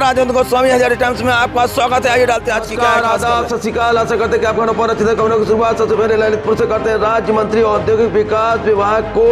Rajendra Goswami Hazari times में आपका स्वागत है। आइए डालते हैं आज की क्या आदाब, सत श्री अकाल। आशा करते हैं कि आप खानों पर अच्छे से खबरों की शुरुआत सबसे पहले ललितपुर से करते हैं। राज्य मंत्री औद्योगिक विकास विभाग को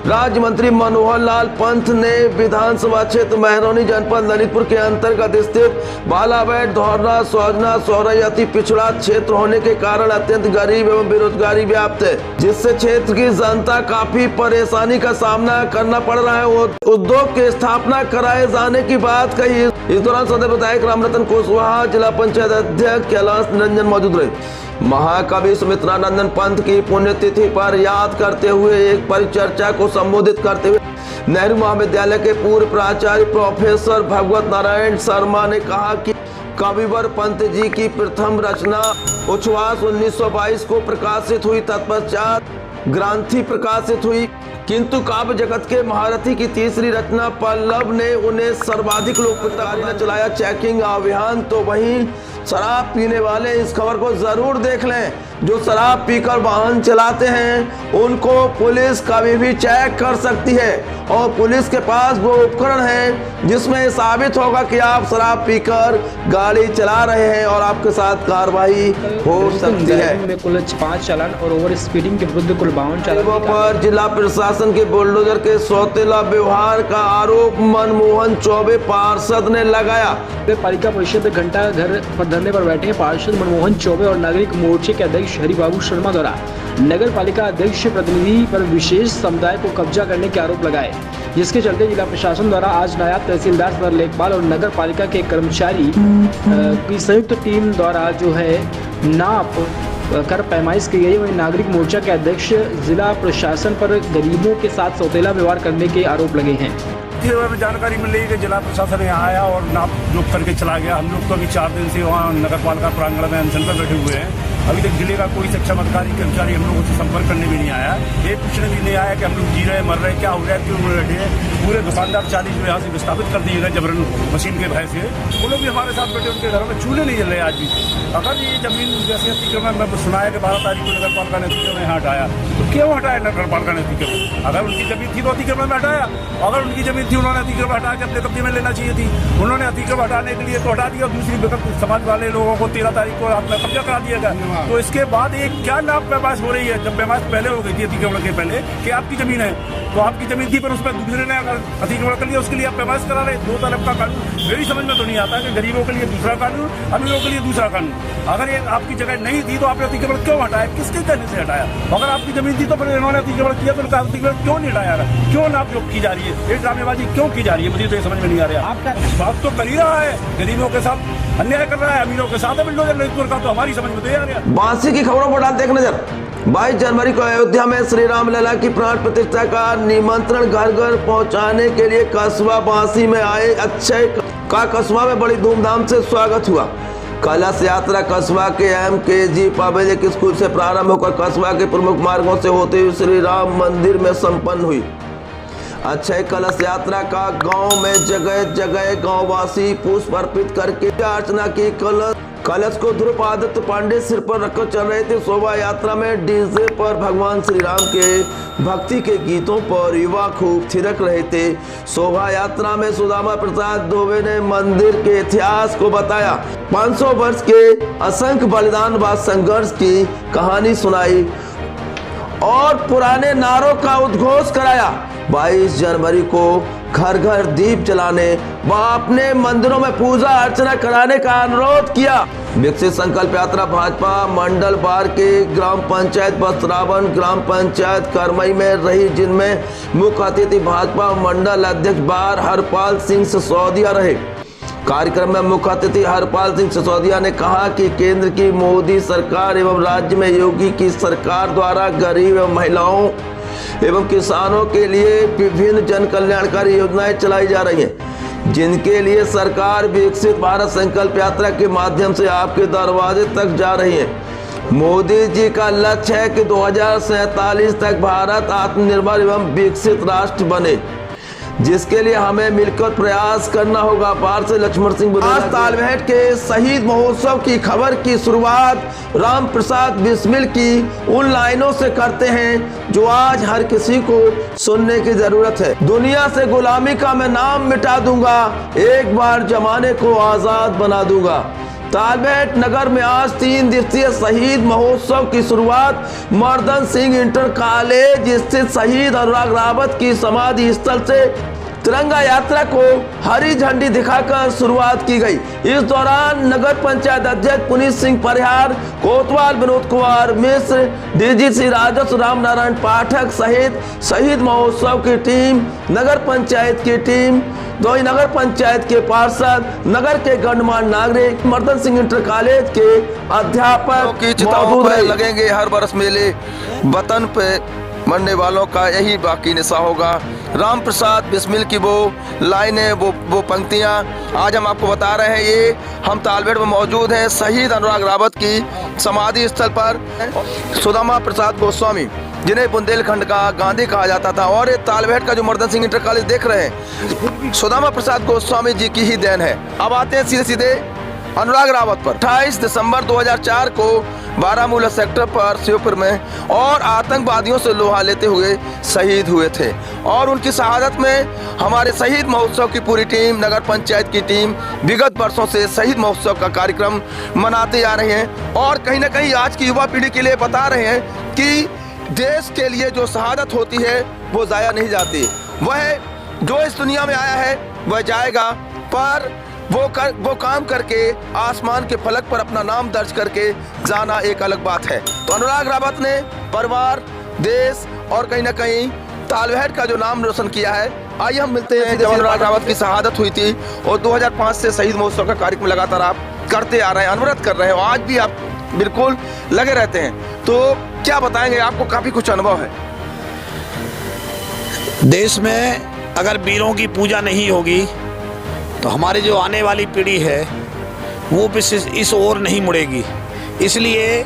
राज्य मंत्री मनोहर लाल पंत ने विधानसभा क्षेत्र महरौनी जनपद ललितपुर के अंतर्गत स्थित बालाबेट धौरना सौजना सौरई अति पिछड़ा क्षेत्र होने के कारण अत्यंत गरीब एवं बेरोजगारी व्याप्त है, जिससे क्षेत्र की जनता काफी परेशानी का सामना करना पड़ रहा है। उद्योग की स्थापना कराए जाने की बात कही। इस दौरान सदर विधायक रामरतन कुशवाहा, जिला पंचायत अध्यक्ष कैलाश निरंजन मौजूद रहे। महाकवि सुमित्रानंदन पंत की पुण्यतिथि पर याद करते हुए एक परिचर्चा को संबोधित करते हुए नेहरू महाविद्यालय के पूर्व प्राचार्य प्रोफेसर भगवत नारायण शर्मा ने कहा कि कविवर पंत जी की प्रथम रचना उच्छ्वास 1922 को प्रकाशित हुई, तत्पश्चात ग्रंथि प्रकाशित हुई, किंतु काव्य जगत के महारथी की तीसरी रचना पल्लव ने उन्हें सर्वाधिक लोकप्रियता चलाया चेकिंग अभियान। तो वहीं शराब पीने वाले इस खबर को जरूर देख लें। जो शराब पीकर वाहन चलाते हैं उनको पुलिस कभी भी चेक कर सकती है और पुलिस के पास वो उपकरण है जिसमें साबित होगा कि आप शराब पीकर गाड़ी चला रहे हैं और आपके साथ कार्रवाई हो सकती है। कुल 5 चालान और ओवर स्पीडिंग के विरुद्ध कुल 52 चालान पर जिला प्रशासन के बुलडोजर के सौतेला व्यवहार का आरोप मनमोहन चौबे पार्षद ने लगाया। पालिका परिषद घंटा घर पर धरने पर बैठे पार्षद मनमोहन चौबे और नागरिक मोर्चे के अध्यक्ष हरिबाबू शर्मा द्वारा नगर पालिका अध्यक्ष प्रतिनिधि पर विशेष समुदाय को कब्जा करने के आरोप लगाए, जिसके चलते जिला प्रशासन द्वारा आज नायब तहसीलदार सदर लेखपाल और नगर पालिका के कर्मचारी की संयुक्त टीम द्वारा जो है नाप कर पैमाइश की गई। वहीं नागरिक मोर्चा के अध्यक्ष जिला प्रशासन पर गरीबों के साथ सौतेला व्यवहार करने के आरोप लगे हैं। जानकारी मिल रही है कि जिला प्रशासन यहाँ आया और नाप जोख करके चला गया। हम लोग तो अभी 4 दिन से वहाँ नगर पालिका प्रांगण में अनशन पर बैठे हुए हैं। अभी तक जिले का कोई सक्षम अधिकारी कर्मचारी हम लोगों से संपर्क करने भी नहीं आया। ये पूछने भी नहीं आया कि हम लोग जी रहे मर रहे क्या हो रहा है, क्यों बैठे हैं। पूरे दुकानदार 40 जो यहाँ से विस्थापित कर दिए गए जबरन मशीन के भय से। वो लोग भी हमारे साथ बैठे, उनके घरों में चूल्हे नहीं जल रहे आज भी। अगर ये जमीन जैसे अतिक्रमण में सुनाया कि 12 तारीख को नगर पालिका ने अतिक्रमण यहाँ हटाया, तो क्यों हटाया नगर पालिका ने अतिक्रमण? अगर उनकी जमीन थी तो अतिक्रमण में हटाया, अगर उनकी जमीन थी उन्होंने अतिक्रमण हटा के अपने कब्जे में लेना चाहिए थी। उन्होंने अतिक्रमण हटाने के लिए तो हटा दिया, दूसरी विकल्प समाज वाले लोगों को 13 तारीख को अपना कब्जा करा दिया गया। तो इसके बाद एक क्या नाप पैमाइश हो रही है? जब पैमाइश पहले हो गई थी अतिक्रमण के पहले कि आपकी जमीन है तो आपकी जमीन थी, पर उस पर दूसरे ने अगर अतिक्रमण कर लिया उसके लिए आप पैमाइश करा रहे। 2 तरफ का कानून मेरी समझ में तो नहीं आता कि गरीबों के लिए दूसरा कानून, अमीरों के लिए दूसरा कानून। अगर ये आपकी जगह नहीं थी तो आपने अतिक्रमण क्यों हटाया? किसके कहने से हटाया? अगर आपकी जमीन थी तो फिर इन्होंने अतिक्रमण किया तो उनका अतिक्रमण क्यों नहीं हटाया? क्यों नाप जोख की जा रही है? ये ड्रामेबाजी क्यों की जा रही है? मुझे तो ये समझ में नहीं आ रहा। आपका बात तो कर ही रहा है, गरीबों के साथ अन्याय कर रहा है, अमीरों के साथ बिल्डोजर ललितपुर का, तो हमारी समझ में तो आ रहा है। बांसी की खबरों पर डाल देख नजर। 22 जनवरी को अयोध्या में श्री राम लला की प्राण प्रतिष्ठा का निमंत्रण घर घर पहुंचाने के लिए कस्बा बांसी में आए अक्षय का कस्बा में बड़ी धूमधाम से स्वागत हुआ। कलश यात्रा कस्बा के MKG पब्लिक स्कूल से प्रारंभ होकर कस्बा के प्रमुख मार्गों से होते हुए श्री राम मंदिर में संपन्न हुई। अक्षय कलश यात्रा का गांव में जगह जगह गांववासी पुष्प अर्पित करके अर्चना की। कलश को ध्रुव आदित्य पांडे सिर पर रखकर चल रहे थे। शोभा यात्रा में डीजे पर भगवान श्री राम के भक्ति के गीतों पर युवा खूब थिरक रहे थे। शोभा यात्रा में सुदामा प्रसाद दुबे ने मंदिर के इतिहास को बताया, 500 वर्ष के असंख्य बलिदान व संघर्ष की कहानी सुनाई और पुराने नारों का उद्घोष कराया। 22 जनवरी को घर घर दीप जलाने व अपने मंदिरों में पूजा अर्चना कराने का अनुरोध किया। विकसित संकल्प यात्रा भाजपा मंडल बार के ग्राम पंचायत बस्तरावन, ग्राम पंचायत करमई में रही, जिनमें मुख्य अतिथि भाजपा मंडल अध्यक्ष बार हरपाल सिंह सिसोदिया रहे। कार्यक्रम में मुख्य अतिथि हरपाल सिंह सिसोदिया ने कहा कि केंद्र की मोदी सरकार एवं राज्य में योगी की सरकार द्वारा गरीब एवं महिलाओं एवं किसानों के लिए विभिन्न जन कल्याणकारी योजनाएं चलाई जा रही हैं, जिनके लिए सरकार विकसित भारत संकल्प यात्रा के माध्यम से आपके दरवाजे तक जा रही है। मोदी जी का लक्ष्य है कि 2047 तक भारत आत्मनिर्भर एवं विकसित राष्ट्र बने। जिसके लिए हमें मिलकर प्रयास करना होगा। पार से लक्ष्मण सिंह आज तालबेहट के शहीद महोत्सव की खबर की शुरुआत राम प्रसाद बिस्मिल की उन लाइनों से करते हैं जो आज हर किसी को सुनने की जरूरत है। दुनिया से गुलामी का मैं नाम मिटा दूंगा, एक बार जमाने को आजाद बना दूंगा। तालबेहट नगर में आज 3 दिवसीय शहीद महोत्सव की शुरुआत मर्दन सिंह इंटर कॉलेज स्थित शहीद अनुराग रावत की समाधि स्थल से तिरंगा यात्रा को हरी झंडी दिखाकर शुरुआत की गई। इस दौरान नगर पंचायत अध्यक्ष पुनीत सिंह परिहार, कोतवाल विनोद कुमार मिश्र, डीजीसी राजस्व राम नारायण पाठक सहित शहीद महोत्सव की टीम, नगर पंचायत की टीम, नगर पंचायत के पार्षद, नगर के गणमान्य नागरिक, मर्दन सिंह इंटर कॉलेज के अध्यापक की चिताओं पर लगेंगे हर बरस मेले। वतन पे मरने वालों का यही बाकी निशा होगा। राम प्रसाद बिस्मिल की वो लाइनें, वो पंक्तियां आज हम आपको बता रहे हैं। ये हम तालबेहट में मौजूद हैं शहीद अनुराग रावत की समाधि स्थल पर। सुदामा प्रसाद गोस्वामी, जिन्हें बुंदेलखंड का गांधी कहा जाता था, और ये तालबेहट का जो मर्दन सिंह इंटर कॉलेज देख रहे हैं, सुदामा प्रसाद गोस्वामी जी की ही देन है। अब आते हैं सीधे सीधे अनुराग रावत पर। 28 दिसंबर 2004 को बारामूला सेक्टर पर शिवपुर में और आतंकवादियों से लोहा लेते हुए शहीद हुए थे, और उनकी शहादत में हमारे शहीद महोत्सव की पूरी टीम, नगर पंचायत की टीम विगत वर्षों से शहीद महोत्सव का कार्यक्रम मनाते आ रहे हैं। और कहीं ना कहीं आज की युवा पीढ़ी के लिए बता रहे हैं कि देश के लिए जो शहादत होती है वो जाया नहीं जाती। वह जो इस दुनिया में आया है वह जाएगा, पर वो काम करके आसमान के फलक पर अपना नाम दर्ज करके जाना एक अलग बात है। तो अनुराग रावत ने परिवार, देश और कहीं ना कहीं तालबेहट का जो नाम रोशन किया है। आइए हम मिलते हैं जब अनुराग रावत की शहादत हुई थी, और 2005 से शहीद महोत्सव का कार्यक्रम लगातार आप करते आ रहे हैं, अनवरत कर रहे हैं, और आज भी आप बिल्कुल लगे रहते हैं। तो क्या बताएंगे, आपको काफी कुछ अनुभव है। देश में अगर वीरों की पूजा नहीं होगी तो हमारी जो आने वाली पीढ़ी है वो भी इस ओर नहीं मुड़ेगी। इसलिए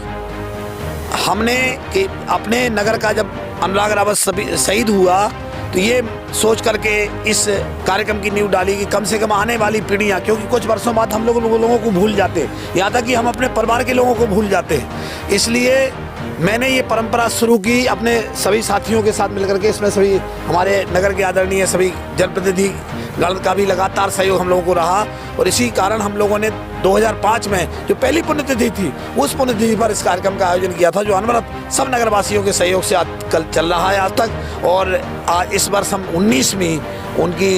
हमने कि अपने नगर का जब अनुराग रावत शहीद हुआ तो ये सोच करके इस कार्यक्रम की नींव डाली कि कम से कम आने वाली पीढ़ियाँ, क्योंकि कुछ वर्षों बाद हम लोगों को भूल जाते, यहाँ तक कि हम अपने परिवार के लोगों को भूल जाते। इसलिए मैंने ये परंपरा शुरू की अपने सभी साथियों के साथ मिलकर के। इसमें सभी हमारे नगर के आदरणीय सभी जनप्रतिनिधि गण का भी लगातार सहयोग हम लोगों को रहा, और इसी कारण हम लोगों ने 2005 में जो पहली पुण्यतिथि थी उस पुण्यतिथि पर इस कार्यक्रम का आयोजन किया था, जो अनवरत सब नगरवासियों के सहयोग से कल चल रहा है आज तक। और इस वर्ष हम 19वीं उनकी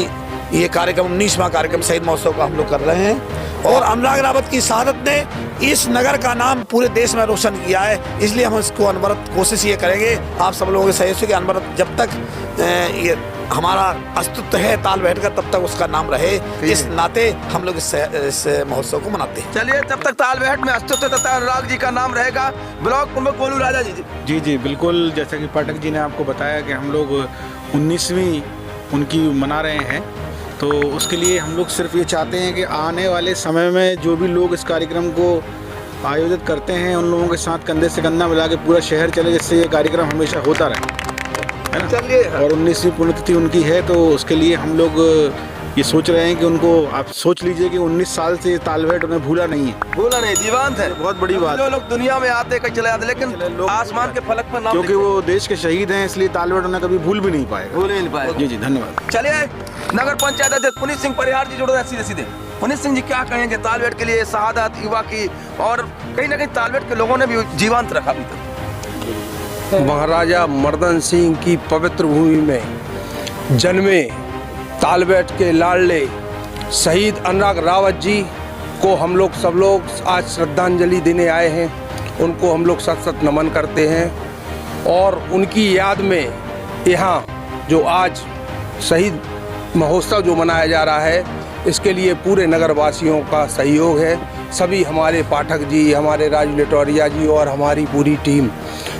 ये कार्यक्रम 19वां कार्यक्रम शहीद महोत्सव का हम लोग कर रहे हैं। और अनुराग रावत की शहादत ने इस नगर का नाम पूरे देश में रोशन किया है, इसलिए हम इसको अनवरत कोशिश ये करेंगे आप सब लोगों के सहयोग से कि अनवरत जब तक ये हमारा अस्तित्व है तालबेहट का, तब तक उसका नाम रहे। इस नाते हम लोग इस महोत्सव को मनाते हैं। चलिए, जब तक तालबेहट में अस्तित्व है तब तक अनुराग जी का नाम रहेगा। ब्लॉक प्रमुख गोलू राजा जी। जी बिल्कुल, जैसा कि पाठक जी ने आपको बताया कि हम लोग 19वीं उनकी मना रहे हैं, तो उसके लिए हम लोग सिर्फ ये चाहते हैं कि आने वाले समय में जो भी लोग इस कार्यक्रम को आयोजित करते हैं उन लोगों के साथ कंधे से कंधा मिला के पूरा शहर चले, जिससे ये कार्यक्रम हमेशा होता रहे, है ना। चलिए, और 19वीं पुण्यतिथि उनकी है, तो उसके लिए हम लोग ये सोच रहे हैं कि उनको, आप सोच लीजिए कि 19 साल से तालबेहट उन्हें भूला नहीं है, जीवंत है। बहुत बड़ी बात। जो लोग दुनिया में आते कहीं चले जाते, लेकिन आसमान के फलक पर नाम, क्योंकि वो देश के शहीद हैं, इसलिए तालबेहट उन्हें कभी भूल भी नहीं पाएगा। जी धन्यवाद। चलिए, नगर पंचायत अध्यक्ष पुनीत सिंह परिहार जी जुड़ रहे हैं सीधे। पुनीत सिंह जी, क्या कहेंगे तालबेहट के लिए शहादत युवा की, और कहीं ना कहीं तालबेहट के लोगों ने भी जीवंत रखा अभी तक। महाराजा मर्दन सिंह की पवित्र भूमि में जन्मे तालबेहट के लाडले शहीद अनुराग रावत जी को हम लोग सब लोग आज श्रद्धांजलि देने आए हैं। उनको हम लोग सत सत नमन करते हैं, और उनकी याद में यहाँ जो आज शहीद महोत्सव जो मनाया जा रहा है, इसके लिए पूरे नगरवासियों का सहयोग है। सभी हमारे पाठक जी, हमारे राजू लेटोरिया जी और हमारी पूरी टीम,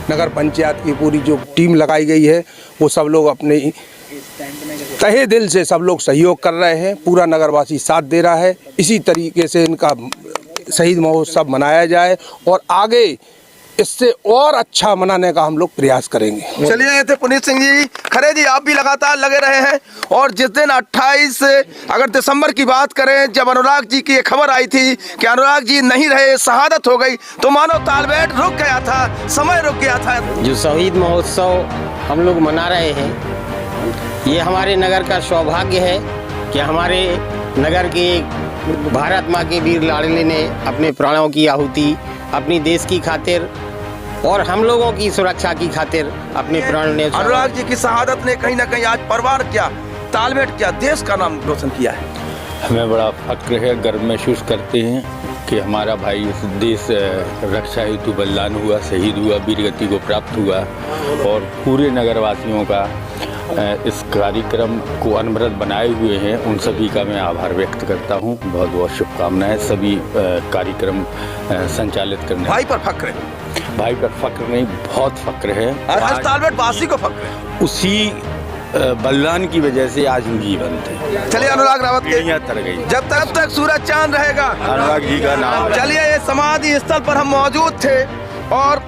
नगर पंचायत की पूरी जो टीम लगाई गई है, वो सब लोग अपने तहे दिल से सब लोग सहयोग कर रहे हैं। पूरा नगरवासी साथ दे रहा है। इसी तरीके से इनका शहीद महोत्सव मनाया जाए, और आगे इससे और अच्छा मनाने का हम लोग प्रयास करेंगे। चलिए, ये थे पुनीत सिंह जी। खरे जी, आप भी लगातार लगे रहे हैं और जिस दिन 28 अगर दिसंबर की बात करें, जब अनुराग जी की ये खबर आई थी कि अनुराग जी नहीं रहे, शहादत हो गई, तो मानो तालबेट रुक गया था, समय रुक गया था। जो शहीद महोत्सव हम लोग मना रहे हैं, ये हमारे नगर का सौभाग्य है कि हमारे नगर के भारत माँ के वीर लाडले ने अपने प्राणों की आहुति अपनी देश की खातिर और हम लोगों की सुरक्षा की खातिर अपने प्राण ने। अनुराग जी की शहादत ने कहीं ना कहीं आज परिवार क्या, तालबेट क्या, देश का नाम रोशन किया है। हमें बड़ा फक्र है, गर्व महसूस करते हैं कि हमारा भाई उस देश रक्षा हेतु बलिदान हुआ, शहीद हुआ, वीरगति को प्राप्त हुआ और पूरे नगरवासियों का इस कार्यक्रम को अनवरत बनाए हुए हैं। उन सभी का मैं आभार व्यक्त करता हूं। बहुत बहुत शुभकामनाएं सभी कार्यक्रम संचालित करने। भाई पर फक्र है। भाई पर फक्र नहीं, बहुत फक्र है। हर तालबेट वासी को फक्र है। उसी बलिदान की वजह से आज हम जीवंत हैं। चलिए, अनुराग रावत के तर गई जब तक सूरज चांद रहेगा अनुराग जी का नाम। चलिए, ये समाधि स्थल पर हम मौजूद थे और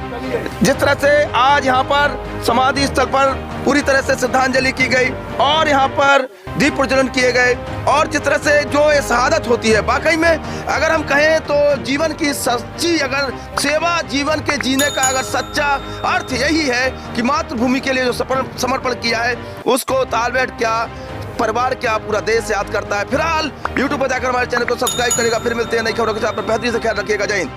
जिस तरह से आज यहाँ पर समाधि स्थल पर पूरी तरह से श्रद्धांजलि की गई और यहाँ पर दीप प्रज्वलन किए गए और जिस तरह से जो ये शहादत होती है, वाकई में अगर हम कहें तो जीवन की सच्ची अगर सेवा, जीवन के जीने का अगर सच्चा अर्थ यही है कि मातृभूमि के लिए जो समर्पण किया है, उसको तालबेट क्या, परिवार क्या, पूरा देश याद करता है। फिलहाल यूट्यूब पर जाकर हमारे चैनल को सब्सक्राइब करेगा। फिर मिलते हैं नई खबरों के साथ। बेहतरीन से ख्याल रखिएगा। जय हिंद।